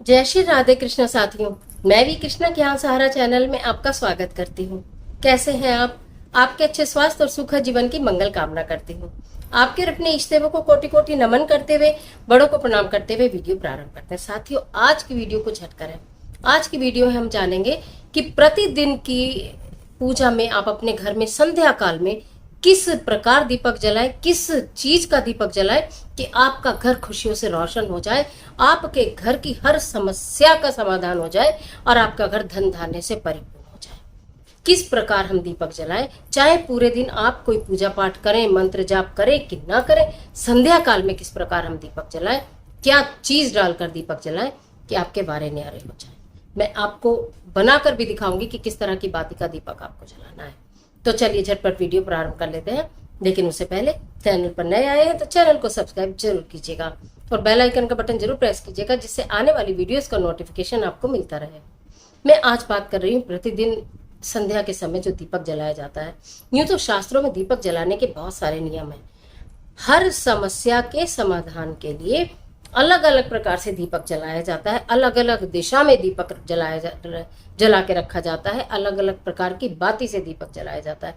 जय श्री राधे कृष्ण साथियों। मैं भी कृष्णा ज्ञान सहारा चैनल में आपका स्वागत करती हूँ। कैसे हैं आप? आपके अच्छे स्वास्थ्य और सुखद जीवन की मंगल कामना करती हूँ। आपके और अपने इष्ट देवों को कोटि कोटि नमन करते हुए, बड़ों को प्रणाम करते हुए वीडियो प्रारंभ करते हैं। साथियों, आज की वीडियो कुछ हटकर है। आज की वीडियो में हम जानेंगे कि प्रतिदिन की पूजा में आप अपने घर में संध्या काल में किस प्रकार दीपक जलाएं, किस चीज का दीपक जलाएं कि आपका घर खुशियों से रोशन हो जाए, आपके घर की हर समस्या का समाधान हो जाए और आपका घर धन धान्य से परिपूर्ण हो जाए। किस प्रकार हम दीपक जलाएं, चाहे पूरे दिन आप कोई पूजा पाठ करें, मंत्र जाप करें कि ना करें, संध्या काल में किस प्रकार हम दीपक जलाएं, क्या चीज डालकर दीपक जलाएं कि आपके बारे न्यारे हो जाए। मैं आपको बनाकर भी दिखाऊंगी कि किस तरह की बाती का दीपक आपको जलाना है। तो चलिए झटपट वीडियो प्रारंभ कर लेते हैं। लेकिन उससे पहले चैनल पर नए आए हैं तो चैनल को सब्सक्राइब जरूर कीजिएगा और बेल आइकन का बटन जरूर प्रेस कीजिएगा, जिससे आने वाली वीडियोस का नोटिफिकेशन आपको मिलता रहे। मैं आज बात कर रही हूँ प्रतिदिन संध्या के समय जो दीपक जलाया जाता है। यूं तो शास्त्रों में दीपक जलाने के बहुत सारे नियम हैं। हर समस्या के समाधान के लिए अलग अलग प्रकार से दीपक जलाया जाता है, अलग अलग दिशा में दीपक जला के रखा जाता है, अलग अलग प्रकार की बाती से दीपक जलाया जाता है।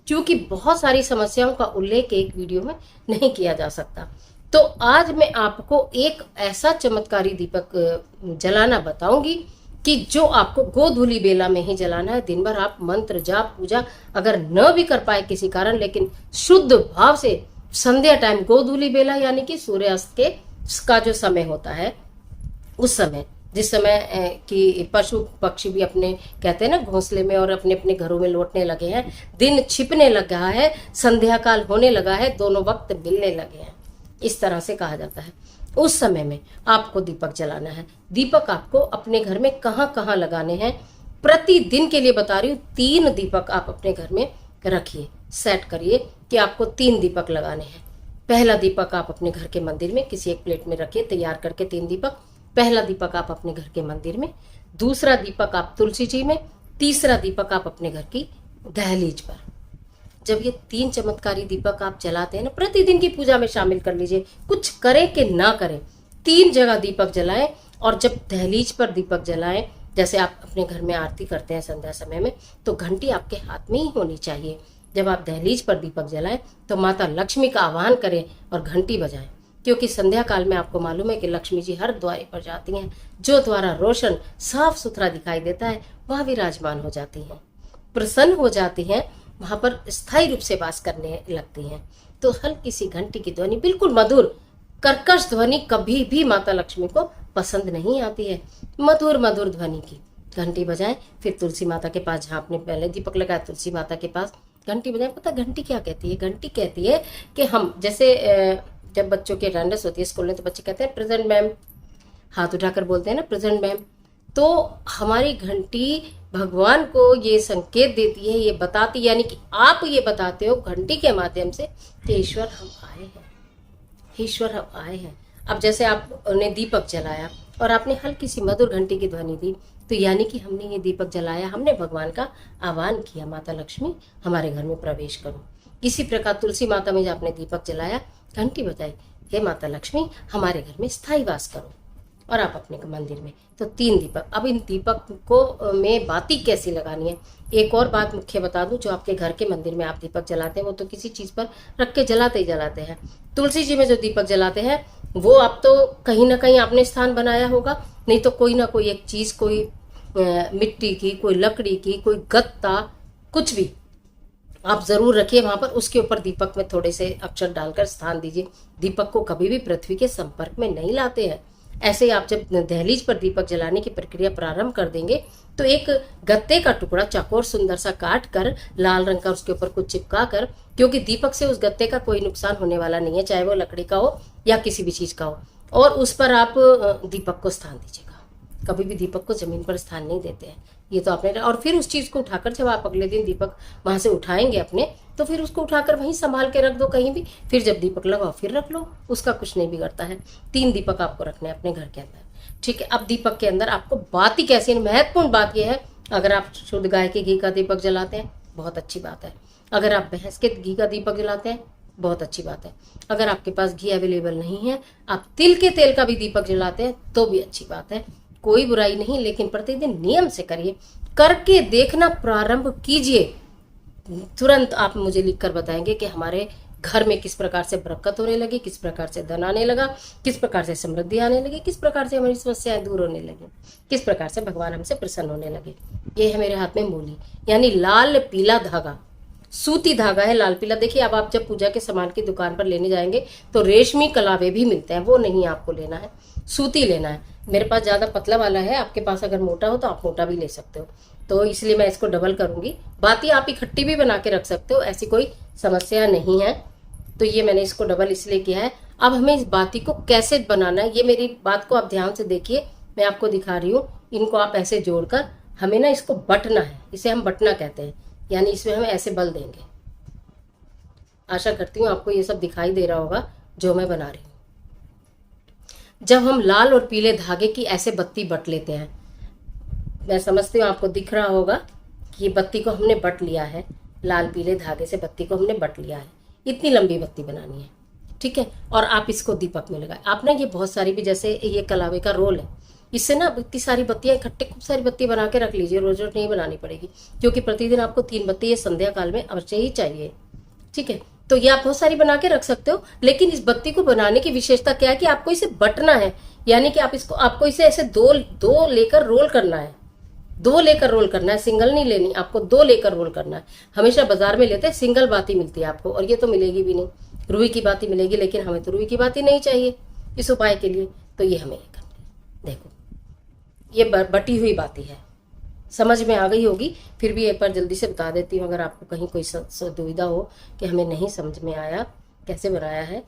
क्योंकि बहुत सारी समस्याओं का उल्लेख एक वीडियो में नहीं किया जा सकता, तो आज मैं आपको एक ऐसा चमत्कारी दीपक जलाना बताऊंगी कि जो आपको गोधूली बेला में ही जलाना है। दिन भर आप मंत्र जाप पूजा अगर न भी कर पाए किसी कारण, लेकिन शुद्ध भाव से संध्या टाइम गोधूली बेला यानी कि सूर्यास्त के का जो समय होता है, उस समय जिस समय कि पशु पक्षी भी अपने कहते हैं ना घोंसले में और अपने अपने घरों में लौटने लगे हैं, दिन छिपने लगा है, संध्या काल होने लगा है, दोनों वक्त मिलने लगे हैं, इस तरह से कहा जाता है। उस समय में आपको दीपक जलाना है। दीपक आपको अपने घर में कहाँ कहाँ लगाने हैं, प्रतिदिन के लिए बता रही हूँ। 3 दीपक आप अपने घर में रखिए, सेट करिए कि आपको 3 दीपक लगाने हैं। पहला दीपक आप अपने घर के मंदिर में किसी एक प्लेट में रखिए, तैयार करके 3 दीपक। पहला दीपक आप अपने घर के मंदिर में, दूसरा दीपक आप तुलसी जी में, तीसरा दीपक आप अपने घर की दहलीज पर। जब ये 3 चमत्कारी दीपक आप जलाते हैं ना, प्रतिदिन की पूजा में शामिल कर लीजिए, कुछ करें कि ना करें, 3 जगह दीपक जलाएं। और जब दहलीज पर दीपक जलाएं, जैसे आप अपने घर में आरती करते हैं संध्या समय में, तो घंटी आपके हाथ में ही होनी चाहिए। जब आप दहलीज पर दीपक जलाएं तो माता लक्ष्मी का आह्वान करें और घंटी बजाएं, क्योंकि संध्या काल में आपको मालूम है कि लक्ष्मी जी हर द्वारे पर जाती हैं। जो द्वारा रोशन साफ सुथरा दिखाई देता है वहां विराजमान हो जाती हैं, प्रसन्न हो जाती हैं, वहां पर स्थायी रूप से वास करने लगती हैं। तो हल्की सी घंटी की ध्वनि, बिल्कुल मधुर कर्कश ध्वनि कभी भी माता लक्ष्मी को पसंद नहीं आती है। मधुर मधुर ध्वनि की घंटी बजाएं। फिर तुलसी माता के पास, जहाँ आपने पहले दीपक लगाया तुलसी माता के पास घंटी बजाएं। पता घंटी क्या कहती है? घंटी कहती है कि हम जैसे जब बच्चों की अटेंडेंस होती है स्कूल में, तो बच्चे कहते हैं प्रेजेंट मैम, हाथ उठाकर बोलते हैं ना प्रेजेंट मैम। तो हमारी घंटी भगवान को ये संकेत देती है, ये बताती, यानी कि आप ये बताते हो घंटी के माध्यम से कि ईश्वर हम आए हैं, ईश्वर हम आए हैं। अब जैसे आपने दीपक जलाया और आपने हल्की सी मधुर घंटी की ध्वनि दी, तो यानी कि हमने ये दीपक जलाया, हमने भगवान का आह्वान किया, माता लक्ष्मी हमारे घर में प्रवेश करो। इसी प्रकार तुलसी माता में जब आपने दीपक जलाया, घंटी बजाई, हे माता लक्ष्मी हमारे घर में स्थायी वास करो। और आप अपने मंदिर में, तो 3 दीपक। अब इन दीपक को में बाती कैसी लगानी है, एक और बात मुख्य बता दूं। जो आपके घर के मंदिर में आप दीपक जलाते हैं वो तो किसी चीज पर रख के जलाते ही जलाते हैं। तुलसी जी में जो दीपक जलाते हैं वो आप तो कहीं ना कहीं आपने स्थान बनाया होगा, नहीं तो कोई ना कोई एक चीज, कोई मिट्टी की, कोई लकड़ी की, कोई गत्ता, कुछ भी आप जरूर रखिए वहां पर। उसके ऊपर दीपक में थोड़े से अक्षर डालकर स्थान दीजिए। दीपक को कभी भी पृथ्वी के संपर्क में नहीं लाते हैं। ऐसे ही आप जब दहलीज पर दीपक जलाने की प्रक्रिया प्रारंभ कर देंगे, तो एक गत्ते का टुकड़ा चौकोर सुंदर सा काट कर, लाल रंग का उसके ऊपर कुछ चिपका कर, क्योंकि दीपक से उस गत्ते का कोई नुकसान होने वाला नहीं है, चाहे वो लकड़ी का हो या किसी भी चीज का हो, और उस पर आप दीपक को स्थान दीजिएगा। कभी भी दीपक को जमीन पर स्थान नहीं देते हैं, ये तो आपने। और फिर उस चीज को उठाकर जब आप अगले दिन दीपक वहां से उठाएंगे अपने, तो फिर उसको उठाकर वहीं संभाल के रख दो कहीं भी। फिर जब दीपक लगाओ फिर रख लो, उसका कुछ नहीं बिगड़ता है। 3 दीपक आपको रखने हैं अपने घर के अंदर, ठीक है। अब दीपक के अंदर आपको बाती कैसी, महत्वपूर्ण बात यह है, अगर आप शुद्ध गाय के घी का दीपक जलाते हैं बहुत अच्छी बात है। अगर आप भैंस के घी का दीपक जलाते हैं बहुत अच्छी बात है। अगर आपके पास घी अवेलेबल नहीं है, आप तिल के तेल का भी दीपक जलाते हैं तो भी अच्छी बात है। कोई बुराई नहीं, लेकिन प्रतिदिन नियम से करिए, करके देखना प्रारंभ कीजिए। तुरंत आप मुझे लिखकर बताएंगे कि हमारे घर में किस प्रकार से बरकत होने लगी, किस प्रकार से धन आने लगा, किस प्रकार से समृद्धि आने लगी, किस प्रकार से हमारी समस्याएं दूर होने लगी, किस प्रकार से भगवान हमसे प्रसन्न होने लगे। ये है मेरे हाथ में मूली, यानी लाल पीला धागा, सूती धागा है लाल पीला। देखिए अब आप जब पूजा के सामान की दुकान पर लेने जाएंगे तो रेशमी कलावे भी मिलते हैं, वो नहीं आपको लेना है, सूती लेना है। मेरे पास ज्यादा पतला वाला है, आपके पास अगर मोटा हो तो आप मोटा भी ले सकते हो, तो इसलिए मैं इसको डबल करूंगी। बाती आप इकट्ठी भी बना के रख सकते हो, ऐसी कोई समस्या नहीं है। तो ये मैंने इसको डबल इसलिए किया है। अब हमें इस बाती को कैसे बनाना है, ये मेरी बात को आप ध्यान से देखिए, मैं आपको दिखा रही हूँ। इनको आप ऐसे जोड़कर हमें ना इसको बटना है, इसे हम बटना कहते हैं, यानी इसमें हम ऐसे बल देंगे। आशा करती हूँ आपको ये सब दिखाई दे रहा होगा जो मैं बना रही हूँ। जब हम लाल और पीले धागे की ऐसे बत्ती बट लेते हैं, मैं समझती हूँ आपको दिख रहा होगा कि ये बत्ती को हमने बट लिया है, लाल पीले धागे से बत्ती को हमने बट लिया है। इतनी लंबी बत्ती बनानी है, ठीक है। और आप इसको दीपक में लगाए। आप ना ये बहुत सारी भी, जैसे ये कलावे का रोल है, इससे ना इतनी सारी बत्तियां इकट्ठे खूब सारी बत्ती बना के रख लीजिए, रोज रोज नहीं बनानी पड़ेगी, क्योंकि प्रतिदिन आपको 3 बत्ती ये संध्या काल में अवश्य ही चाहिए, ठीक है। तो ये आप बहुत सारी बना के रख सकते हो, लेकिन इस बत्ती को बनाने की विशेषता क्या है कि आपको इसे बटना है, यानी कि आपको इसे ऐसे दो लेकर रोल करना है, 2 लेकर रोल करना है, सिंगल नहीं लेनी, आपको 2 लेकर रोल करना है। हमेशा बाजार में लेते हैं सिंगल बाती मिलती है आपको, और ये तो मिलेगी भी नहीं, रुई की बाती मिलेगी, लेकिन हमें तो रुई की बाती नहीं चाहिए इस उपाय के लिए, तो ये हमें करनी है। देखो ये बटी हुई बाती है, समझ में आ गई होगी, फिर भी एक बार जल्दी से बता देती हूँ, अगर आपको कहीं कोई दुविधा हो कि हमें नहीं समझ में आया कैसे बनाया है,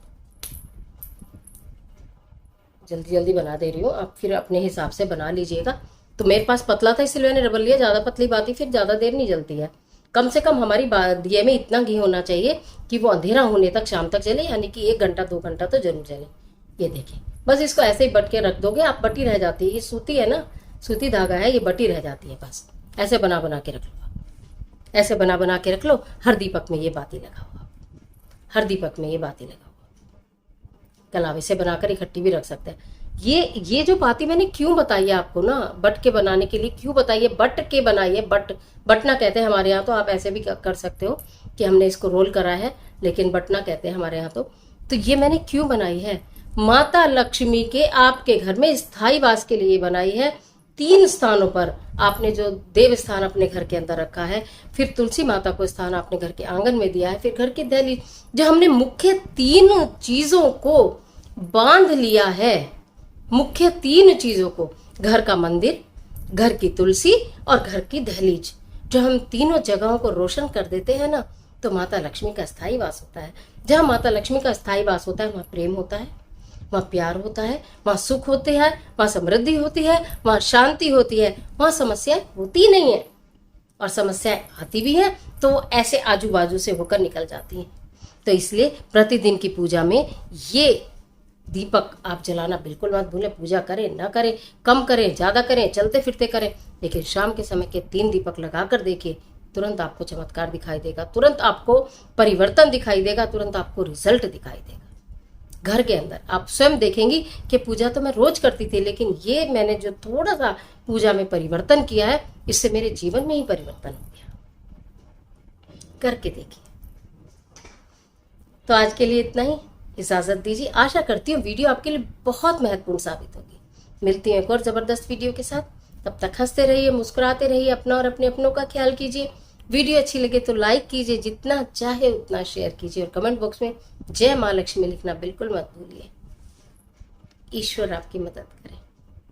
जल्दी जल्दी बना दे रही हूँ, आप फिर अपने हिसाब से बना लीजिएगा। तो मेरे पास पतला था इसलिए मैंने डबल लिया, ज़्यादा पतली बाती फिर ज़्यादा देर नहीं जलती है। कम से कम हमारी दिए में इतना घी होना चाहिए कि वो अंधेरा होने तक शाम तक जले, यानी कि 1 घंटा 2 घंटा तो जरूर जले। ये देखिए, बस इसको ऐसे ही बट के रख दोगे आप, बटी रह जाती है, ये सूती है ना, सूती धागा है, ये बटी रह जाती है। बस ऐसे बना बना के रख लो, ऐसे बना बना के रख लो। हर दीपक में ये बाती लगा हुआ, हर दीपक में ये बाती लगा हुआ। कलावे से बनाकर इकट्ठी भी रख सकते हैं। ये जो बाती मैंने क्यों बताई है आपको ना, बट के बनाने के लिए क्यों बताइए, बट के बनाइए, बटना कहते हैं हमारे यहाँ, तो आप ऐसे भी कर सकते हो कि हमने इसको रोल करा है, लेकिन बटना कहते हैं हमारे यहाँ। तो ये मैंने क्यों बनाई है, माता लक्ष्मी के आपके घर में स्थायी वास के लिए बनाई है। 3 स्थानों पर आपने जो देव स्थान अपने घर के अंदर रखा है, फिर तुलसी माता को स्थान आपने घर के आंगन में दिया है, फिर घर की दहलीज, जो हमने मुख्य 3 चीजों को बांध लिया है, मुख्य 3 चीजों को, घर का मंदिर, घर की तुलसी और घर की दहलीज, जो हम तीनों जगहों को रोशन कर देते हैं ना, तो माता लक्ष्मी का स्थायी वास होता है। जहाँ माता लक्ष्मी का स्थायी वास होता है वहाँ प्रेम होता है, वहाँ प्यार होता है, वहाँ सुख होते हैं, वहाँ समृद्धि होती है, वहाँ शांति होती है, वहाँ समस्याएं होती नहीं है, और समस्याएं आती भी हैं तो ऐसे आजू बाजू से होकर निकल जाती हैं। तो इसलिए प्रतिदिन की पूजा में ये दीपक आप जलाना बिल्कुल मत भूलें। पूजा करें ना करें, कम करें ज़्यादा करें, चलते फिरते करें, लेकिन शाम के समय के 3 दीपक लगा कर देखिए, तुरंत आपको चमत्कार दिखाई देगा, तुरंत आपको परिवर्तन दिखाई देगा, तुरंत आपको रिजल्ट दिखाई देगा घर के अंदर। आप स्वयं देखेंगी कि पूजा तो मैं रोज करती थी, लेकिन ये मैंने जो थोड़ा सा पूजा में परिवर्तन किया है, इससे मेरे जीवन में ही परिवर्तन हो गया। करके देखिए। तो आज के लिए इतना ही, इजाजत दीजिए। आशा करती हूँ वीडियो आपके लिए बहुत महत्वपूर्ण साबित होगी। मिलती हूँ एक और जबरदस्त वीडियो के साथ, तब तक हंसते रहिए, मुस्कुराते रहिए, अपना और अपने अपनों का ख्याल कीजिए। वीडियो अच्छी लगे तो लाइक कीजिए, जितना चाहे उतना शेयर कीजिए, और कमेंट बॉक्स में जय माँ लक्ष्मी लिखना बिल्कुल मत भूलिए। ईश्वर आपकी मदद करे।